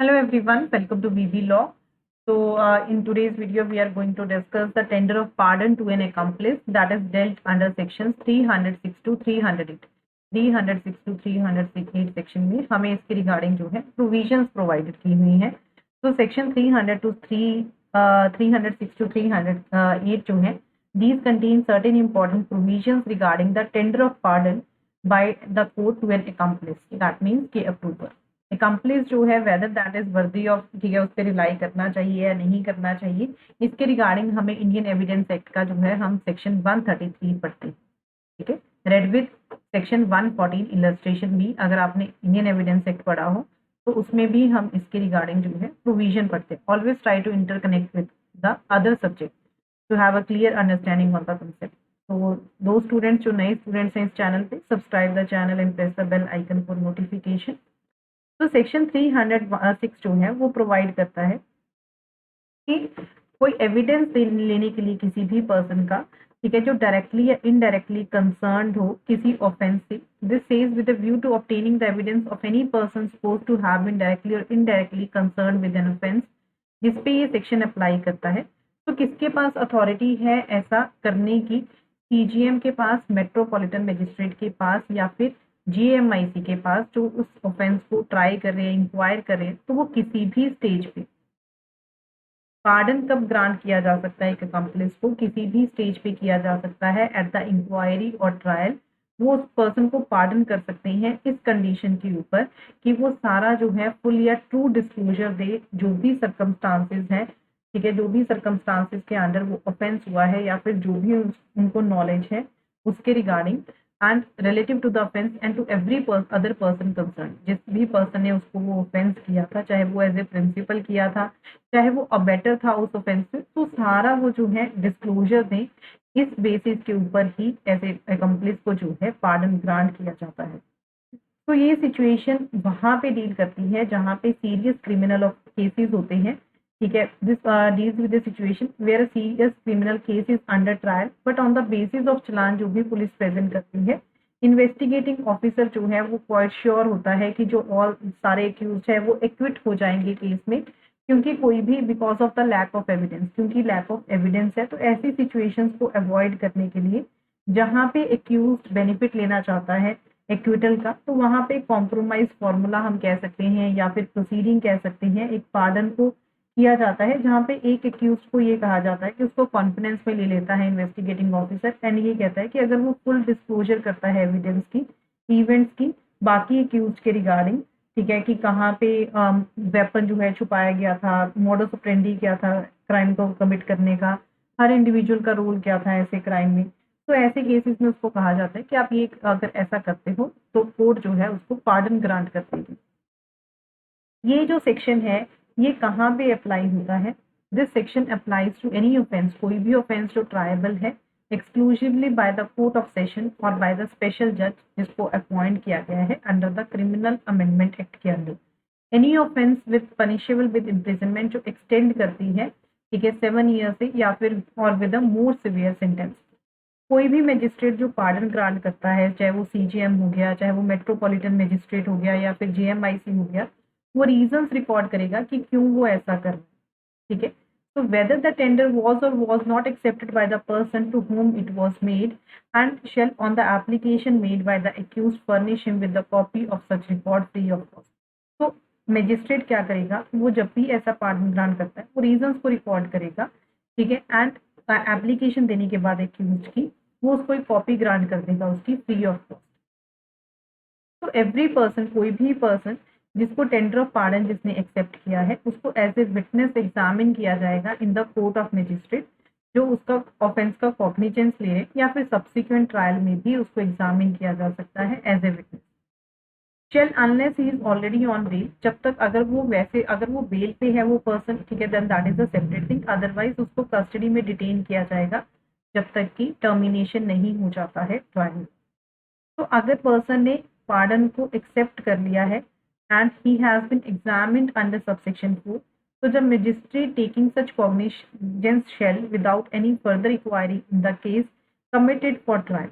Hello everyone, welcome to VB Law. In today's video, we are going to discuss the tender of pardon to an accomplice that is dealt under sections 306 to 308. 306 to 308 section में हमें इसके regarding जो है provisions provided की हुई हैं। तो section 306 to 308 जो है, these contain certain important provisions regarding the tender of pardon by the court to an accomplice. That means के approver. Accomplice जो है whether that is worthy of, ठीक है, उस पर रिलाई करना चाहिए या नहीं करना चाहिए, इसके रिगार्डिंग हमें इंडियन एविडेंस एक्ट का जो है हम सेक्शन 133 पढ़ते हैं। ठीक है, रेड विद सेक्शन 114 इलस्ट्रेशन भी, अगर आपने इंडियन एविडेंस एक्ट पढ़ा हो तो उसमें भी हम इसके रिगार्डिंग जो है प्रोविजन पढ़ते हैं। Always try to interconnect with the other subject to have a clear understanding of the concept. तो दो स्टूडेंट्स जो नए स्टूडेंट्स हैं इस चैनल पे, subscribe the channel and press the bell icon for notification. तो सेक्शन 306 जो है वो प्रोवाइड करता है कि कोई एविडेंस लेने के लिए किसी भी पर्सन का, ठीक है, जो डायरेक्टली या इनडायरेक्टली कंसर्न्ड हो किसी ऑफेंस से, this says with a view to obtaining the evidence of any person supposed to have been directly और indirectly concerned with an offence, जिस पे ये सेक्शन अप्लाई करता है। तो किसके पास अथॉरिटी है ऐसा करने की? सीजीएम के पास, मेट्रोपॉलिटन मजिस्ट्रेट के पास, या फिर जीएमआईसी के पास, जो उस ऑफेंस को ट्राई कर रहे हैं, इंक्वायर कर रहे हैं। तो वो किसी भी स्टेज पे पार्डन कब ग्रांट किया जा सकता है एक अकम्प्लिस को? किसी भी स्टेज पे किया जा सकता है, एट द इंक्वायरी और ट्रायल। वो उस पर्सन को पार्डन कर सकते हैं इस कंडीशन के ऊपर कि वो सारा जो है फुल या ट्रू डिस्क्लोजर दे, जो भी सर्कमस्टांसेस हैं, ठीक है, जो भी सर्कमस्टांसेस के अंडर वो ऑफेंस हुआ है या फिर जो भी उनको नॉलेज है उसके regarding, and relative to the offence and to every other person concern. जिस भी पर्सन ने उसको वो ऑफेंस किया था, चाहे वो एज ए प्रिंसिपल किया था, चाहे वो अबेटर था उस ऑफेंस में, तो सारा वो जो है डिस्क्लोजर दें। इस बेसिस के ऊपर ही एज ए अकम्प्लिस को जो है पार्डन ग्रांट किया जाता है। तो ये सिचुएशन वहां पे डील करती है जहां पे सीरियस क्रिमिनल केसेस होते हैं। ठीक है, this deals with the situation where a serious criminal case is under trial, but on the basis of challan जो भी पुलिस प्रेजेंट करती है, इन्वेस्टिगेटिंग ऑफिसर जो है वो क्वाइट श्योर होता है कि जो ऑल सारे एक्यूज है वो एक्विट हो जाएंगे केस में, क्योंकि कोई भी because of the lack of evidence, क्योंकि लैक ऑफ एविडेंस है। तो ऐसी सिचुएशंस को अवॉइड करने के लिए जहां पे एक्यूज बेनिफिट लेना चाहता है एक्विटल का, तो वहां पे कॉम्प्रोमाइज फॉर्मूला हम कह सकते हैं या फिर प्रोसीडिंग कह सकते हैं, एक पार्डन को किया जाता है जहां पे एक एक्यूज को ये कहा जाता है कि उसको कॉन्फिडेंस में ले लेता है इन्वेस्टिगेटिंग ऑफिसर, एंड ये कहता है कि अगर वो फुल डिस्क्लोजर करता है एविडेंस की, इवेंट्स की, बाकी एक्यूज के रिगार्डिंग, ठीक है, कि कहाँ पे वेपन जो है छुपाया गया था, मोडस ऑपरेंडी क्या था क्राइम को कमिट करने का, हर इंडिविजुअल का रोल क्या था ऐसे क्राइम में। तो ऐसे केसेस में उसको कहा जाता है कि आप ये अगर ऐसा करते हो तो कोर्ट जो है उसको पार्डन ग्रांट कर देगी। ये जो सेक्शन है ये कहाँ पे अप्लाई होता है? This section applies to any offence, कोई भी ऑफेंस जो ट्रायबल है, exclusively by the court of session और बाय द स्पेशल जज जिसको अपॉइंट किया गया है under the criminal amendment act के under. Any offence with punishable with imprisonment जो एक्सटेंड करती है, ठीक है, 7 ईयर से, या फिर और with a more severe sentence. कोई भी मजिस्ट्रेट जो पार्डन ग्रांट करता है, चाहे वो सीजीएम हो गया, चाहे वो मेट्रोपॉलिटन मजिस्ट्रेट हो गया, या फिर जीएमआईसी हो गया, वो रीजंस रिकॉर्ड करेगा कि क्यों वो ऐसा कर रहा है। ठीक है, तो whether the tender was or was not accepted by the person to whom it was made, and shall on the application made by the accused furnish him with the copy of such record free of cost। तो magistrate क्या करेगा? वो जब भी ऐसा pardon grant करता है वो रीजंस को रिकॉर्ड करेगा, ठीक है, एंड एप्लीकेशन देने के बाद एक्यूज की वो उसको एक कॉपी ग्रांट कर देगा उसकी फ्री ऑफ कॉस्ट। तो एवरी पर्सन, कोई भी पर्सन जिसको टेंडर ऑफ पार्डन जिसने एक्सेप्ट किया है, उसको एज ए विटनेस एग्जामिन किया जाएगा in the court of magistrate, जो उसका ऑफेंस का कॉग्निजेंस ले रहे, या फिर सब्सिक्वेंट ट्रायल में भी उसको एग्जामिन किया जा सकता है as a witness. Shall unless he is already on bail, जब तक अगर वो वैसे अगर वो बेल पे है वो पर्सन, ठीक है, then that is a separate thing. Otherwise उसको कस्टडी में डिटेन किया जाएगा जब तक कि टर्मिनेशन नहीं हो जाता है ट्रायल। तो अगर पर्सन ने पार्डन को एक्सेप्ट कर लिया है and he has been examined under subsection 4, तो जब magistrate taking such cognizance shall without any further inquiry in the case committed for trial,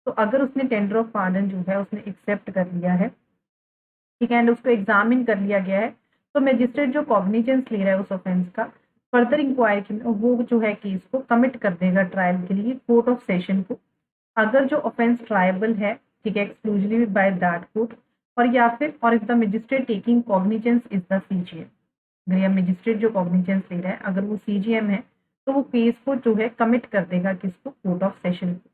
तो अगर उसने टेंडर ऑफ पार्डन जो है उसने एक्सेप्ट कर लिया है, ठीक है, एंड उसको एग्जामिन कर लिया गया है, तो मैजिस्ट्रेट जो कॉग्निजेंस ले रहा है उस ऑफेंस का, फर्दर इंक्वायरी में वो जो है केस को कमिट कर देगा ट्रायल के लिए कोर्ट ऑफ सेशन को, अगर जो ऑफेंस ट्रायबल है, ठीक है, एक्सक्लूसिवली बाय दैट कोर्ट, और या फिर और if the magistrate taking cognizance is the CGM. अगर या मैजिस्ट्रेट जो कॉग्निजेंस ले रहा है अगर वो सीजीएम है तो वो केस को जो है कमिट कर देगा किसको, कोर्ट ऑफ सेशन को,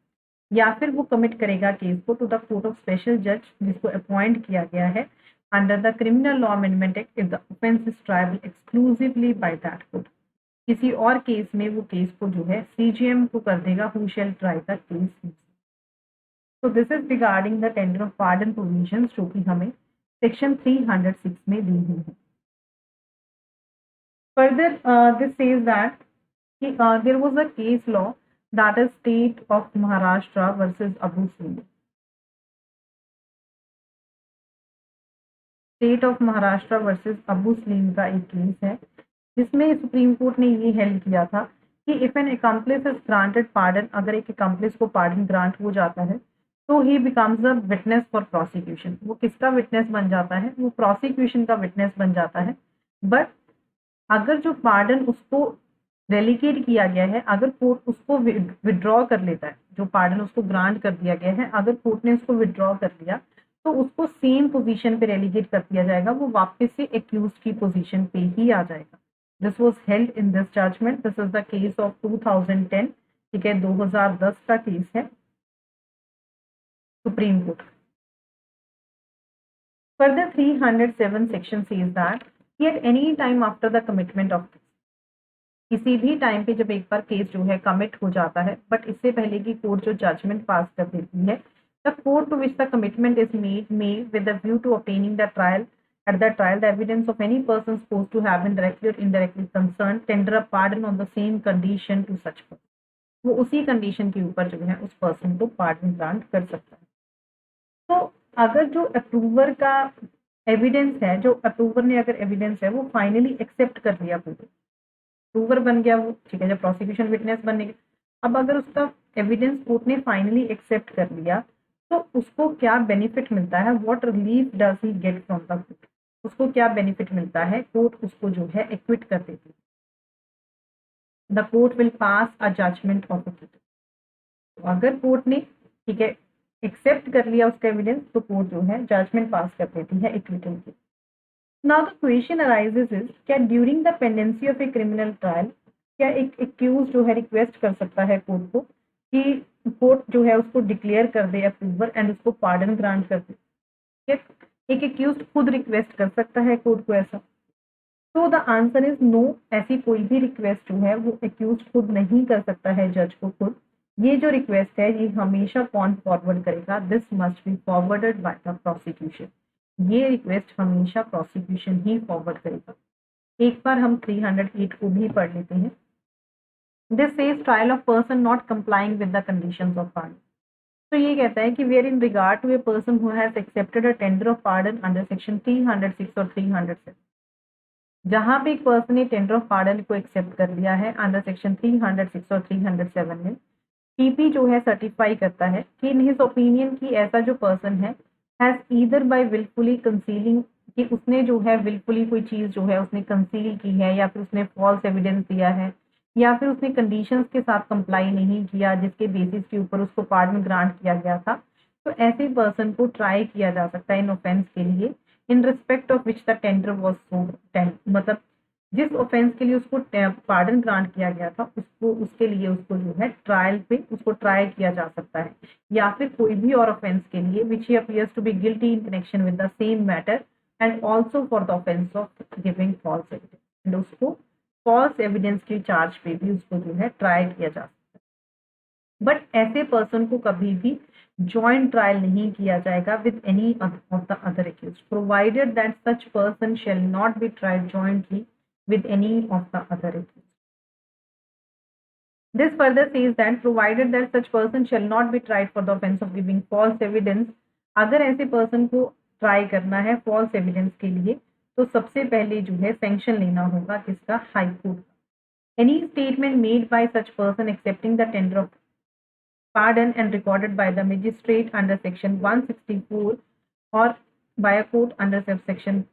या फिर वो कमिट करेगा केस को to the court of special जज जिसको अपॉइंट किया गया है under the criminal law amendment act if the offence is triable exclusively by that court. किसी और केस में वो केस को जो है सीजीएम को कर देगा who shall try the case. तो this is regarding the tender of pardon provisions जो कि हमें सेक्शन 306 में दी हुई है। Further this says that there was a case law that is state of Maharashtra versus Abu Saeed. State of Maharashtra versus Abu Salim का एक केस है जिसमें सुप्रीम कोर्ट ने ये हेल्ड किया था कि if an accomplice is granted pardon, अगर एक अकम्प्लिस को पार्डन ग्रांट हो जाता है तो ही becomes a witness for prosecution. वो किसका विटनेस बन जाता है, वो प्रोसिक्यूशन का विटनेस बन जाता है। बट अगर जो पार्डन उसको डेलीगेट किया गया है, अगर कोर्ट उसको विड्रॉ कर लेता है, जो पार्डन उसको ग्रांट कर दिया गया है अगर कोर्ट ने उसको विड्रॉ कर लिया तो उसको सेम पोजीशन पे डेलीगेट कर दिया जाएगा, वो वापस से एक्यूज की पोजीशन पे ही आ जाएगा। This was held in this judgment, this is the case of 2010, ठीक है, 2010 का केस है supreme court. Further 307 section says that at any time after the commitment of किसी भी टाइम पे जब एक बार केस जो है कमिट हो जाता है, बट इससे पहले की कोर्ट जो जजमेंट पास कर देती है, the court to which the commitment is made may with the view to obtaining the trial at the trial the evidence of any person supposed to have been directly or indirectly concerned tender a pardon on the same condition to such person। वो उसी condition के ऊपर जो है उस person को pardon grant कर सकता है। तो अगर जो अप्रूवर का एविडेंस है, जो अप्रूवर ने अगर एविडेंस है वो फाइनली एक्सेप्ट कर लिया, पूरे अप्रूवर बन गया वो, ठीक है, जब प्रोसिक्यूशन विटनेस बनेगा, अब अगर उसका एविडेंस कोर्ट ने फाइनली एक्सेप्ट कर लिया तो उसको क्या बेनिफिट मिलता है, what relief does he get from the court, उसको क्या बेनिफिट मिलता है, कोर्ट उसको जो है एक्विट कर देती है। The court will pass a judgment of acquit. तो अगर कोर्ट ने, ठीक है, एक्सेप्ट कर लिया उसका एविडेंस तो कोर्ट जो है जजमेंट पास कर देती है एक्विटल की। Now the question arises is, क्या during the pendency of a criminal trial क्या एक एक्यूज जो है रिक्वेस्ट कर सकता है कोर्ट को कि कोर्ट जो है उसको डिक्लेयर कर दे अप्रूवर एंड उसको पार्डन ग्रांट कर दे। एक एक्यूज खुद रिक्वेस्ट कर सकता है कोर्ट को ऐसा? तो द आंसर इज नो, ऐसी कोई भी रिक्वेस्ट जो है वो एक्यूज खुद नहीं कर सकता है जज को खुद। ये जो रिक्वेस्ट है ये हमेशा कौन फॉरवर्ड करेगा, this must be forwarded by the prosecution. ये रिक्वेस्ट हमेशा प्रोसिक्यूशन ही फॉरवर्ड करेगा। एक बार हम 308 को भी पढ़ लेते हैं। This says trial of person not complying with the conditions of pardon. तो ये कहता है कि wherein regard to a person who has accepted a tender of pardon under section 306 और 307, जहां पे एक पर्सन ने टेंडर ऑफ पार्डन को एक्सेप्ट कर लिया है अंडर सेक्शन 306 और 307 में, पीपी जो है सर्टिफाई करता है कि इन हिज ओपिनियन की ऐसा जो पर्सन है has either by wilfully concealing, कि उसने जो है विलफुली कोई चीज जो है उसने कंसील की है, या फिर उसने फॉल्स एविडेंस दिया है, या फिर उसने कंडीशंस के साथ कंप्लाई नहीं किया जिसके बेसिस के ऊपर उसको पार्डन ग्रांट किया गया था, तो ऐसे पर्सन को ट्राई किया जा सकता है इन ऑफेंस के लिए in respect of which the tender was so, मतलब जिस ऑफेंस के लिए उसको पार्डन ग्रांट किया गया था उसको, उसके लिए उसको जो है ट्रायल पे उसको ट्राई किया जा सकता है, या फिर कोई भी और ऑफेंस के लिए which he appears to be guilty in connection with the same matter and also for the offence of giving false evidence, and उसको फॉल्स एविडेंस की चार्ज पे भी उसको जो है ट्राई किया जा सकता है। बट ऐसे पर्सन को कभी भी जॉइंट ट्रायल नहीं किया जाएगा with any of the other accused, provided that such person shall not be tried jointly with any of the other accused. This further says that provided that such person shall not be tried for the offense of giving false evidence, अगर ऐसे person को try करना है false evidence के लिए तो सबसे पहले जो है सैंक्शन लेना होगा किसका, हाई कोर्ट का। Any statement made by such person accepting the tender of pardon and recorded by the magistrate under section 164 और by a court under subsection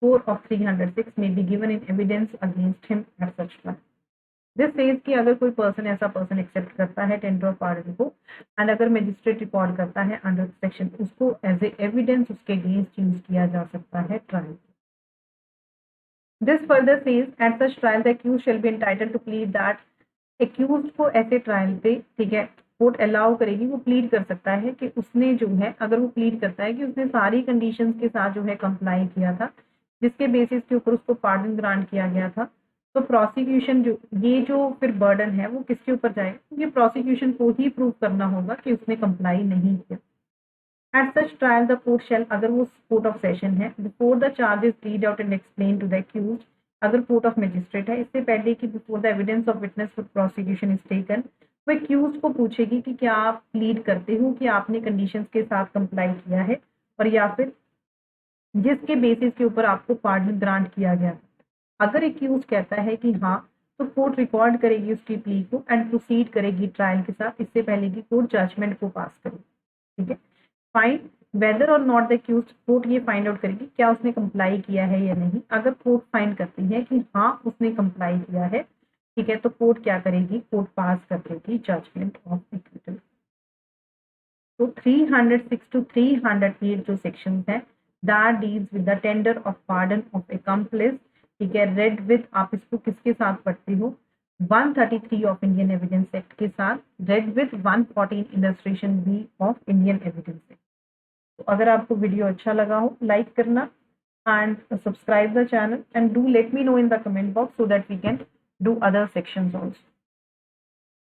4 of 306 may be given in evidence against him at such trial. This says कि अगर कोई person ऐसा person accept करता है tender of pardon को and अगर magistrate record करता है अंडर सेक्शन, उसको एज ए एविडेंस उसके अगेंस्ट यूज किया जा सकता है trial. This further says at such trial the accused shall be entitled to plead that, accused को ऐसे ट्रायल पे, ठीक है, कोर्ट अलाउ करेगी, वो प्लीड कर सकता है कि उसने जो है, अगर वो प्लीड करता है कि उसने सारी कंडीशंस के साथ जो है कंप्लाई किया था जिसके बेसिस के ऊपर उसको पार्डन ग्रांट किया गया था, तो प्रोसिक्यूशन जो फिर बर्डन है वो किसके ऊपर जाएगा, क्योंकि प्रोसिक्यूशन को ही प्रूव करना होगा कि उसने कंप्लाई नहीं किया। At such trial the court shall, अगर वो कोर्ट ऑफ सेशन है, before the charges read out and explain to the accused, अगर कोर्ट ऑफ मजिस्ट्रेट है, इससे पहले कि before the evidence of witness for prosecution is taken, वो accused को पूछेगी कि क्या आप प्लीड करते हो कि आपने कंडीशंस के साथ कंप्लाई किया है और या फिर जिसके बेसिस के ऊपर आपको पार्डन ग्रांट किया गया। अगर एक्यूज कहता है कि हाँ, तो कोर्ट रिकॉर्ड करेगी उसकी प्ली को एंड प्रोसीड करेगी ट्रायल के साथ, इससे पहले कि कोर्ट जजमेंट को पास करे। ठीक है, फाइंड वेदर और नॉट द एक्यूज, कोर्ट ये फाइंड आउट करेगी क्या उसने कंप्लाई किया है या नहीं। अगर कोर्ट फाइंड करती है कि हाँ उसने कंप्लाई किया है, ठीक है, तो कोर्ट क्या करेगी, कोर्ट पास कर देगी जजमेंट ऑफ एक्विटल। तो 306 to 308 जो सेक्शंस हैं that deals with the tender of pardon of accomplice, ठीक है, रेड विद, आप इसको किसके साथ पढ़ते हो, 133 ऑफ इंडियन एविडेंस एक्ट के साथ, read with 114 illustration B of Indian evidence act. तो अगर आपको वीडियो अच्छा लगा हो, लाइक करना and subscribe the channel and do let me know in the comment box so that we can do other sections also.